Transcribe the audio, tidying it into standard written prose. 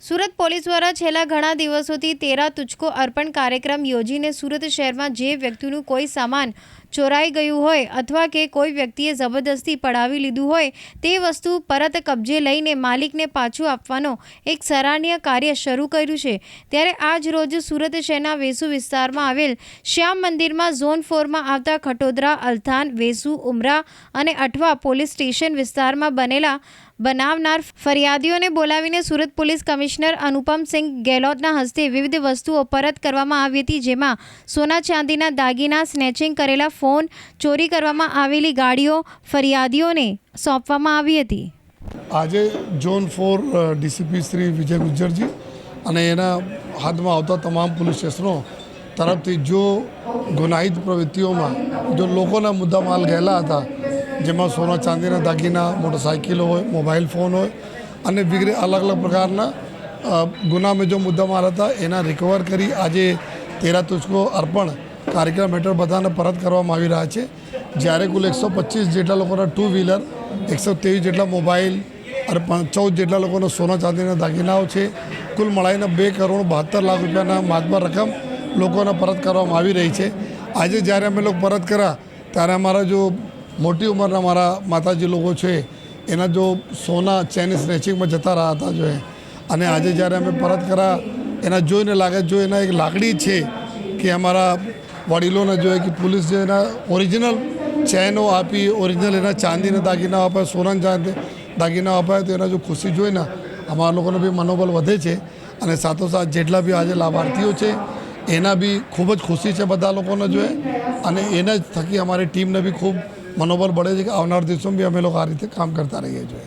Surat police દ્વારા છેલ્લા ઘણા દિવસોથી તેરા તુજકો અર્પણ કાર્યક્રમ યોજીને સુરત શહેરમાં જે વ્યક્તિનું કોઈ સામાન ચોરાઈ ગયું હોય અથવા કે કોઈ વ્યક્તિએ જબરદસ્તી પડાવી લીધું હોય તે વસ્તુ પરત કબજે લઈને માલિકને પાછું આપવાનો એક સરાહનીય કાર્ય શરૂ કર્યું છે। ત્યારે આજ રોજ સુરત શહેરના વેસુ વિસ્તારમાં આવેલ શ્યામ મંદિરમાં ઝોન 4માં આવતા ખટોદરા, અલથાણ, વેસુ, ઉમરા અને અઠવા પોલીસ સ્ટેશન વિસ્તારમાં બનેલા બનાવનાર ફરિયાદીઓને બોલાવીને સુરત પોલીસ કમિશનર અનુપમસિંહ ગેહલોતના હસ્તે વિવિધ વસ્તુઓ પરત કરવામાં આવી હતી, જેમાં સોના ચાંદીના દાગીના, સ્નેચિંગ કરેલા ફોન, ચોરી કરવામાં આવેલી ગાડીઓ ફરિયાદીઓને સોંપવામાં આવી હતી। આજે ઝોન 4 ડીસીપી શ્રી વિજય ગુજ્જરજી અને એના હાથમાં આવતા તમામ પોલીસ સ્ટેશનો તરફથી જો ગુનાહિત પ્રવૃત્તિઓમાં જો લોકોના મુદ્દામાલ ગયેલા હતા, જેમાં સોના ચાંદીના દાગીના, મોટરસાઇકલો હોય, મોબાઈલ ફોન હોય અને વગેરે અલગ અલગ પ્રકારના ગુનામાં જો મુદ્દામાલ હતા એના રિકવર કરી આજે તેરા તુજકો અર્પણ કાર્યક્રમ હેઠળ બધાને પરત કરવામાં આવી રહ્યા છે। જ્યારે કુલ 125 જેટલા લોકોના 2 વ્હીલર, 123 જેટલા મોબાઈલ અને 14 જેટલા લોકોના સોના ચાંદીના દાગીનાઓ છે। કુલ મળીને 2 કરોડ 72 લાખ રૂપિયાના માતબર રકમ લોકોને પરત કરવામાં આવી રહી છે। આજે જ્યારે અમે લોકો પરત કર્યા ત્યારે અમારા જો મોટી ઉંમરના મારા માતાજી લોકો છે એના જો સોના ચેન સ્નેચિંગમાં જતા રહ્યા હતા જો અને આજે જ્યારે અમે પરત કર્યા એના જોઈને લાગે જો એના એક લાકડી છે કે અમારા વડીલોને જોઈએ કે પોલીસ જે એના ઓરિજિનલ ચેનો આપી, ઓરિજિનલ એના ચાંદીના દાગીના આપ્યા, સોનાના દાગીના આપ્યા, તો એના જો ખુશી જોઈને અમારા લોકોને બી મનોબળ વધે છે અને સાથોસાથ જેટલા બી આજે લાભાર્થીઓ છે એના બી ખૂબ જ ખુશી છે બધા લોકોને જોઈએ અને એના જ થકી અમારી ટીમને બી ખૂબ મનોબળ बढ़े છે કે આવનાર દિવસોમાં બી અમે લોકો આ રીતે કામ કરતા રહીએ છીએ।